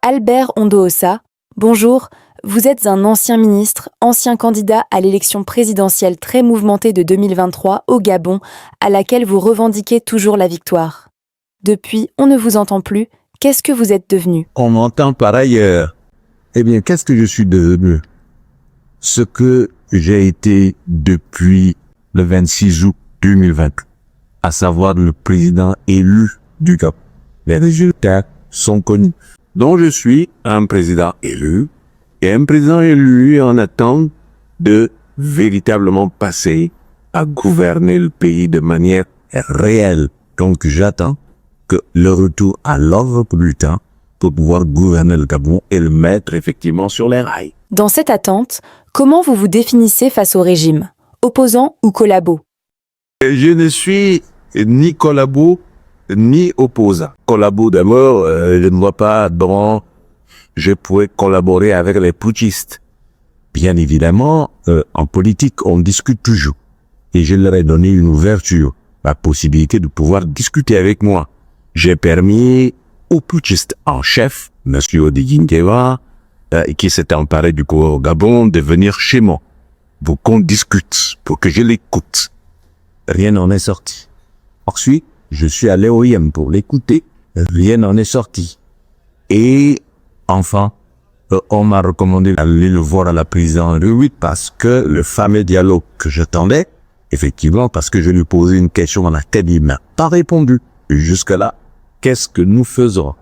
Albert Ondoosa, bonjour. Vous êtes un ancien ministre, ancien candidat à l'élection présidentielle très mouvementée de 2023 au Gabon, à laquelle vous revendiquez toujours la victoire. Depuis, on ne vous entend plus. Qu'est-ce que vous êtes devenu? On m'entend par ailleurs. Eh bien, qu'est-ce que je suis devenu? Ce que j'ai été depuis le 26 août 2020, à savoir le président élu du Gabon. Les résultats sont connus. Donc, je suis un président élu, et un président élu en attente de véritablement passer à gouverner le pays de manière réelle. Donc, j'attends que le retour à l'ordre du temps pour pouvoir gouverner le Gabon et le mettre effectivement sur les rails. Dans cette attente, comment vous vous définissez face au régime? Opposant ou collabo? Je ne suis ni collabo, ni opposant. Collabo d'abord, je ne vois pas comment je pourrais collaborer avec les putschistes. Bien évidemment, en politique, on discute toujours. Et je leur ai donné une ouverture, la possibilité de pouvoir discuter avec moi. J'ai permis au putschiste en chef, M. Oligui Nguema, qui s'est emparé du coup au Gabon, de venir chez moi pour qu'on discute, pour que je l'écoute. Rien n'en est sorti. Ensuite, je suis allé au IEM pour l'écouter, rien n'en est sorti. Et enfin, on m'a recommandé d'aller le voir à la prison de 8 parce que le fameux dialogue que j'attendais, effectivement, parce que je lui posais une question à la tête, il m'a pas répondu. Jusque-là, qu'est-ce que nous faisons?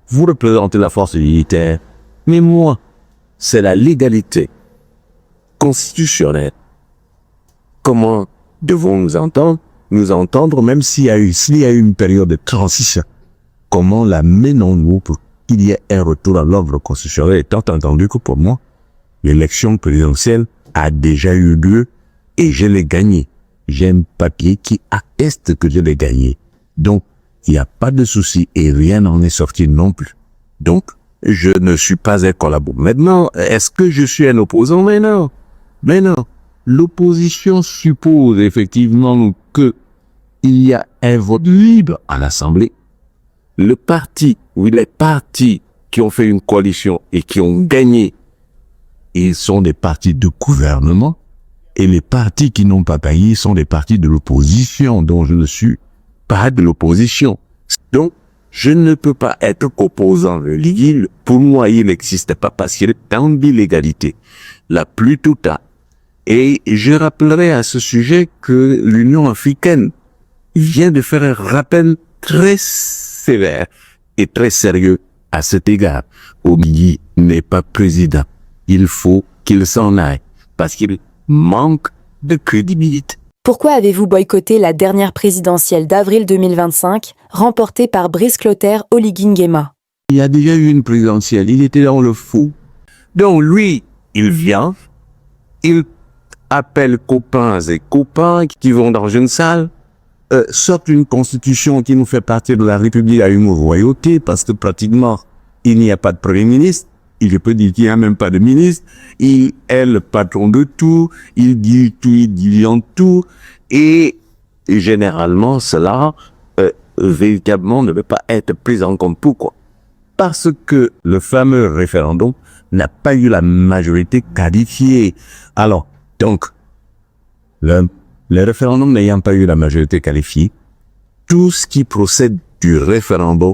Vous représentez la force militaire, mais moi, c'est la légalité constitutionnelle. Comment devons-nous entendre, même s'il y a eu une période de transition? Comment la menons-nous pour qu'il y ait un retour à l'ordre constitutionnel, étant entendu que pour moi, l'élection présidentielle a déjà eu lieu et je l'ai gagnée. J'ai un papier qui atteste que je l'ai gagné. Donc, il n'y a pas de souci et rien n'en est sorti non plus. Donc, je ne suis pas un collabo. Maintenant, est-ce que je suis un opposant? Mais non. L'opposition suppose effectivement que il y a un vote libre à l'Assemblée. Le parti, ou les partis qui ont fait une coalition et qui ont gagné, ils sont des partis de gouvernement. Et les partis qui n'ont pas gagné sont des partis de l'opposition, dont je ne suis pas de l'opposition. Donc, je ne peux pas être opposant. Pour moi, il n'existe pas parce qu'il est dans l'illégalité la plus totale. Et je rappellerai à ce sujet que l'Union africaine vient de faire un rappel très sévère et très sérieux à cet égard. Oligui n'est pas président. Il faut qu'il s'en aille parce qu'il manque de crédibilité. Pourquoi avez-vous boycotté la dernière présidentielle d'avril 2025, remportée par Brice Clotaire Oligui Nguema? Il y a déjà eu une présidentielle, il était dans le fou. Donc lui, il vient, il appelle copains et copains qui vont dans une salle, sortent une constitution qui nous fait partir de la République à une royauté, parce que pratiquement, il n'y a pas de premier ministre. Il peut dire qu'il n'y a même pas de ministre. Il est le patron de tout. Il dit tout, il dirige tout. Et généralement, cela, véritablement, ne peut pas être pris en compte. Pourquoi? Parce que le fameux référendum n'a pas eu la majorité qualifiée. Alors, donc, le référendum n'ayant pas eu la majorité qualifiée, tout ce qui procède du référendum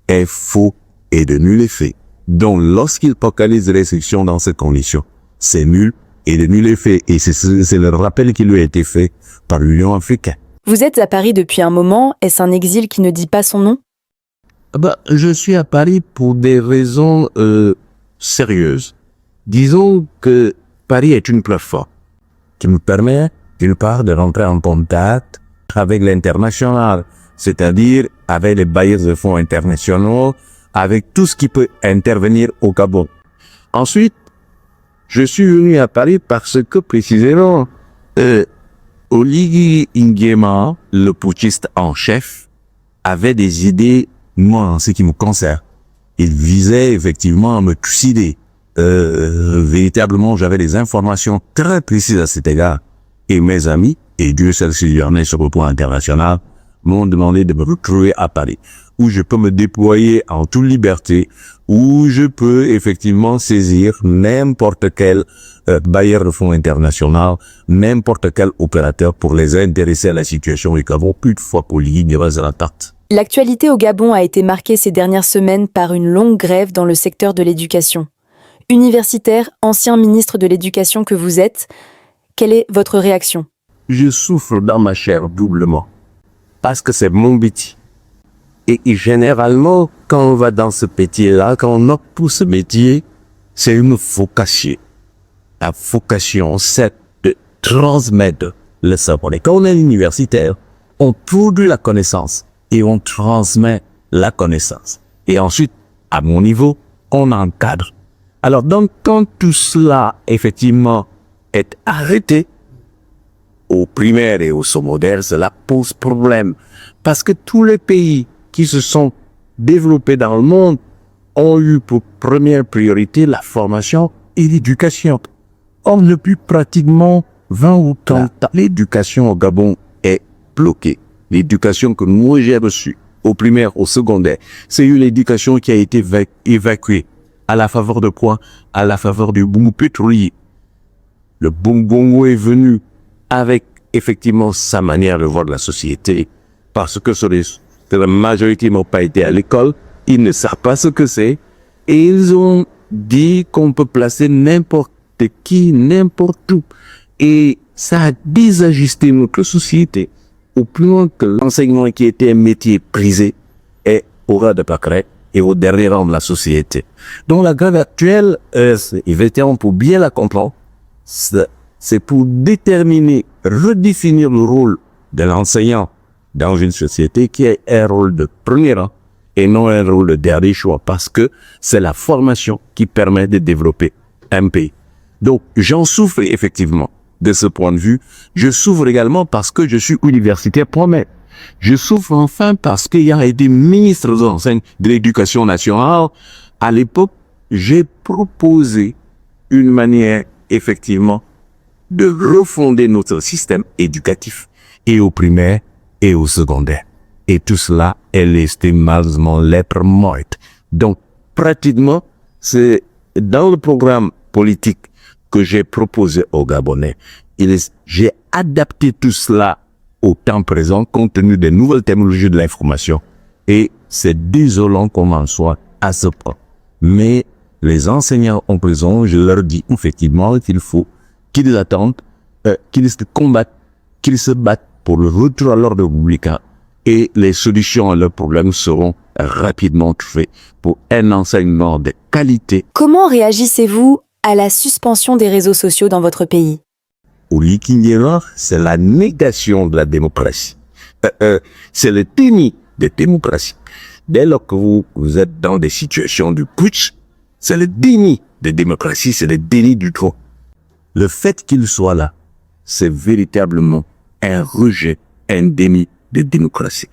est faux et de nul effet. Donc, lorsqu'il focalise les restrictions dans ces conditions, c'est nul et de nul effet. Et c'est le rappel qui lui a été fait par l'Union africaine. Vous êtes à Paris depuis un moment. Est-ce un exil qui ne dit pas son nom? Je suis à Paris pour des raisons sérieuses. Disons que Paris est une plateforme qui me permet, d'une part, de rentrer en contact avec l'international, c'est-à-dire avec les bailleurs de fonds internationaux, avec tout ce qui peut intervenir au Gabon. Ensuite, je suis venu à Paris parce que, précisément, Oligui Nguema, le putschiste en chef, avait des idées, moi, en ce qui me concerne. Il visait effectivement à me trucider. Véritablement, j'avais des informations très précises à cet égard. Et mes amis, et Dieu sait s'il y en a sur le plan international, m'ont demandé de me retrouver à Paris, où je peux me déployer en toute liberté, où je peux effectivement saisir n'importe quel bailleur de fonds international, n'importe quel opérateur pour les intéresser à la situation du Gabon, une fois qu'on ligne la tarte. L'actualité au Gabon a été marquée ces dernières semaines par une longue grève dans le secteur de l'éducation. Universitaire, ancien ministre de l'Éducation que vous êtes, quelle est votre réaction? Je souffre dans ma chair doublement, parce que c'est mon métier. Et généralement, quand on va dans ce métier-là, quand on opte pour ce métier, c'est une vocation. La vocation, c'est de transmettre le savoir. Et quand on est universitaire, on produit la connaissance et on transmet la connaissance. Et ensuite, à mon niveau, on encadre. Alors donc, quand tout cela, effectivement, est arrêté, au primaire et au secondaire, cela pose problème. Parce que tous les pays qui se sont développés dans le monde ont eu pour première priorité la formation et l'éducation. Or, depuis pratiquement 20 ou 30 ans, l'éducation au Gabon est bloquée. L'éducation que moi j'ai reçue, au primaire, au secondaire, c'est une éducation qui a été évacuée. À la faveur de quoi? À la faveur du boom pétrolier. Le boom Bongo est venu avec effectivement sa manière de voir la société, parce que la majorité n'ont pas été à l'école, ils ne savent pas ce que c'est, et ils ont dit qu'on peut placer n'importe qui, n'importe où. Et ça a désajusté notre société, au plus loin que l'enseignement qui était un métier prisé est au ras de pâquerette et au dernier rang de la société. Donc la grève actuelle, effectivement, pour bien la comprendre, c'est pour déterminer, redéfinir le rôle de l'enseignant dans une société qui est un rôle de premier rang et non un rôle de dernier choix, parce que c'est la formation qui permet de développer un pays. Donc, j'en souffre effectivement de ce point de vue. Je souffre également parce que je suis universitaire moi-même. Je souffre enfin parce qu'il y a des ministres de l'Éducation nationale. À l'époque, j'ai proposé une manière, effectivement, de refonder notre système éducatif, et au primaire et au secondaire. Et tout cela est resté malheureusement lettre morte. Donc, pratiquement, c'est dans le programme politique que j'ai proposé aux Gabonais. J'ai adapté tout cela au temps présent, compte tenu des nouvelles technologies de l'information. Et c'est désolant qu'on en soit à ce point. Mais les enseignants en prison, je leur dis effectivement qu'il faut qu'ils attendent, qu'ils se combattent, qu'ils se battent pour le retour à l'ordre républicain, et les solutions à leurs problèmes seront rapidement trouvées pour un enseignement de qualité. Comment réagissez-vous à la suspension des réseaux sociaux dans votre pays? Au Likinyera, c'est la négation de la démocratie. C'est le déni de démocratie. Dès lors que vous êtes dans des situations de putsch, c'est le déni de démocratie, c'est le déni du droit. Le fait qu'il soit là, c'est véritablement un rejet, un déni de démocratie.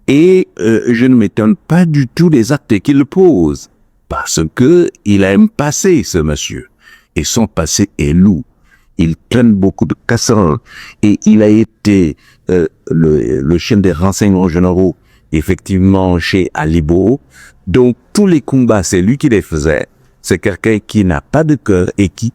Et je ne m'étonne pas du tout des actes qu'il pose, parce que il a un passé, ce monsieur, et son passé est lourd. Il traîne beaucoup de casseroles, et il a été le chef des renseignements généraux, effectivement, chez Alibo. Donc, tous les combats, c'est lui qui les faisait. C'est quelqu'un qui n'a pas de cœur et qui,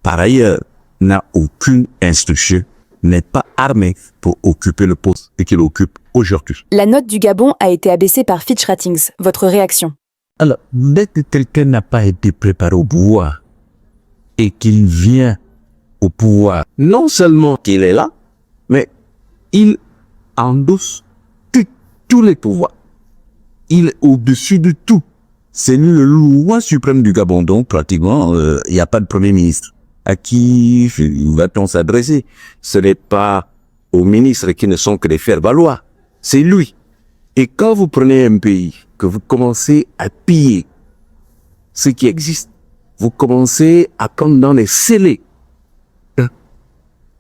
par ailleurs, n'a aucune instruction, n'est pas armé pour occuper le poste et qu'il occupe aujourd'hui. La note du Gabon a été abaissée par Fitch Ratings. Votre réaction? Alors, dès que quelqu'un n'a pas été préparé au pouvoir et qu'il vient au pouvoir, non seulement qu'il est là, mais il endosse tous les pouvoirs. Il est au-dessus de tout. C'est lui le roi suprême du Gabon, donc pratiquement, il n'y a pas de premier ministre. À qui va-t-on s'adresser? Ce n'est pas aux ministres qui ne sont que des faire-valoir. C'est lui. Et quand vous prenez un pays, que vous commencez à piller ce qui existe, vous commencez à prendre dans les scellés.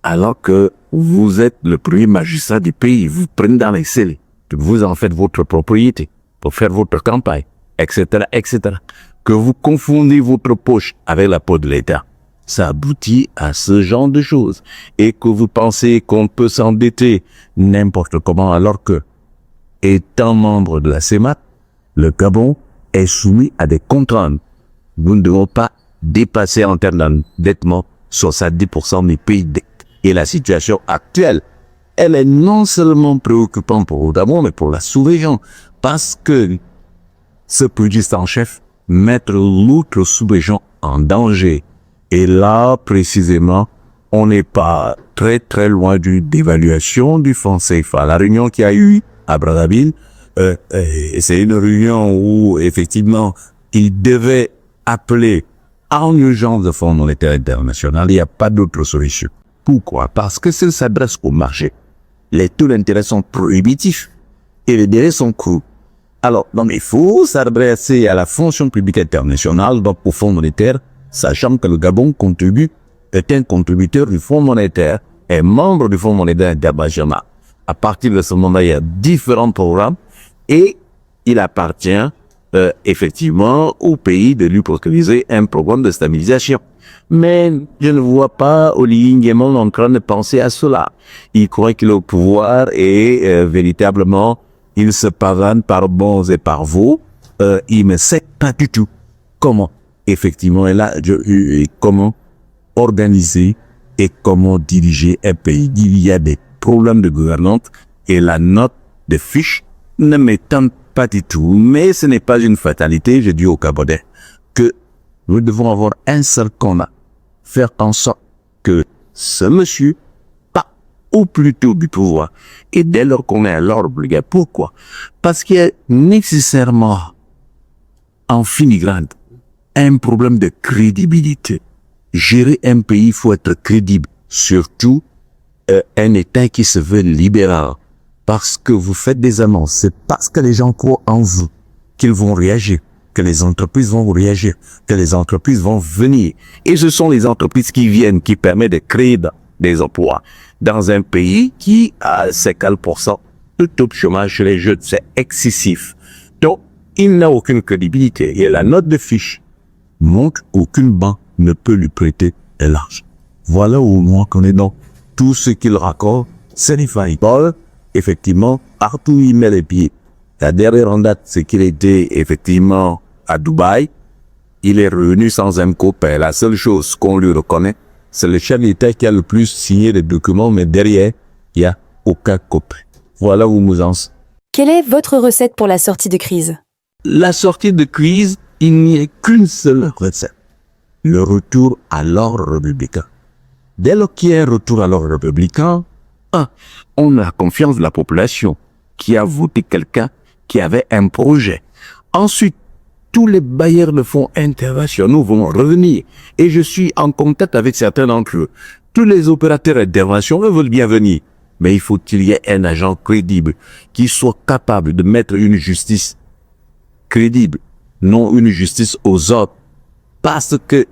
Alors que vous êtes le premier magistrat du pays, vous prenez dans les scellés. Vous en faites votre propriété pour faire votre campagne, etc., etc. Que vous confondez votre poche avec la peau de l'État. Ça aboutit à ce genre de choses. Et que vous pensez qu'on peut s'endetter n'importe comment, alors que étant membre de la CEMAC, le Gabon est soumis à des contraintes. Nous ne devons pas dépasser en termes d'endettement 70% des PIB. Et la situation actuelle, elle est non seulement préoccupante pour le Gabon, mais pour la sous-région. Parce que ce putschiste en chef met l'autre sous-région en danger. Et là, précisément, on n'est pas très très loin d'une dévaluation du franc CFA. La réunion qu'il y a eu à Brazzaville, c'est une réunion où effectivement il devait appeler en urgence le Fonds monétaire international. Il n'y a pas d'autre solution. Pourquoi? Parce que ça s'adresse au marché. Les taux d'intérêt sont prohibitifs et les délais sont courts. Alors, donc il faut s'adresser à la fonction publique internationale, donc au Fonds monétaire, sachant que le Gabon est un contributeur du Fonds monétaire, est membre du Fonds monétaire international. À partir de ce moment, il y a différents programmes et il appartient effectivement au pays de lui préconiser un programme de stabilisation. Mais je ne vois pas Oligui Nguema en train de penser à cela. Il croit qu'il est au pouvoir et véritablement, il se pavane par bons et par veaux. Il ne sait pas du tout comment, effectivement, comment organiser et comment diriger un pays. Il y a des problèmes de gouvernance et la note de fiche ne m'étonne pas du tout. Mais ce n'est pas une fatalité, je dis aux Gabonais, que nous devons avoir un seul combat. Faire en sorte que ce monsieur part au plus tôt du pouvoir. Et dès lors qu'on est à l'ordre, pourquoi? Parce qu'il y a nécessairement en filigrane un problème de crédibilité. Gérer un pays, il faut être crédible. Surtout un État qui se veut libéral. Parce que vous faites des annonces, c'est parce que les gens croient en vous qu'ils vont réagir, que les entreprises vont réagir, que les entreprises vont venir. Et ce sont les entreprises qui viennent, qui permettent de créer des emplois. Dans un pays qui a 50% de taux de chômage chez les jeunes, c'est excessif. Donc, il n'a aucune crédibilité. Et la note de fiche montre qu'aucune banque ne peut lui prêter de l'argent. Voilà au moins qu'on est dans tout ce qu'il raccorde, c'est les faillites. Effectivement, partout où il met les pieds. La dernière en date, c'est qu'il était effectivement à Dubaï. Il est revenu sans un copain. La seule chose qu'on lui reconnaît, c'est le chef d'État qui a le plus signé les documents, mais derrière, il n'y a aucun copain. Voilà où nous en sommes. Quelle est votre recette pour la sortie de crise? La sortie de crise, il n'y a qu'une seule recette. Le retour à l'ordre républicain. Dès lors qu'il y a un retour à l'ordre républicain, on a confiance de la population qui a voté quelqu'un qui avait un projet. Ensuite, tous les bailleurs de fonds internationaux vont revenir. Et je suis en contact avec certains d'entre eux. Tous les opérateurs internationaux veulent bien venir. Mais il faut qu'il y ait un agent crédible qui soit capable de mettre une justice crédible, non une justice aux autres. Parce que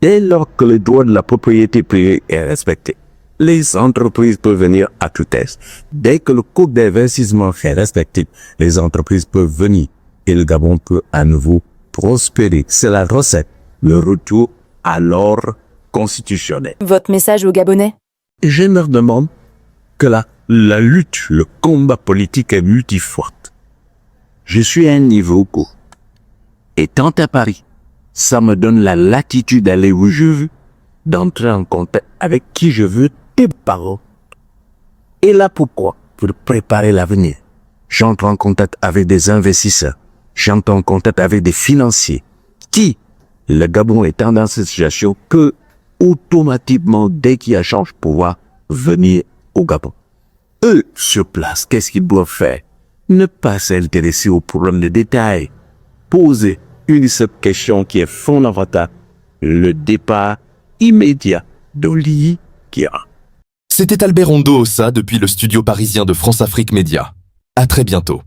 dès lors que le droit de la propriété privée est respecté, les entreprises peuvent venir à toute aise. Dès que le code d'investissement est respecté, les entreprises peuvent venir et le Gabon peut à nouveau prospérer. C'est la recette, le retour à l'ordre constitutionnel. Votre message aux Gabonais? Je leur demande que la lutte, le combat politique est multiforte. Je suis à un niveau court. Étant à Paris, ça me donne la latitude d'aller où je veux, d'entrer en contact avec qui je veux, et parents. Et là, pourquoi? Pour préparer l'avenir. J'entre en contact avec des investisseurs. J'entre en contact avec des financiers qui, le Gabon étant dans cette situation, peut automatiquement, dès qu'il y a change de pouvoir, venir au Gabon. Eux, sur place, qu'est-ce qu'ils doivent faire? Ne pas s'intéresser aux problèmes de détail. Poser une seule question qui est fondamentale. Le départ immédiat d'Oligui Nguema. C'était Albert Ondo, ça, depuis le studio parisien de France Afrique Média. À très bientôt.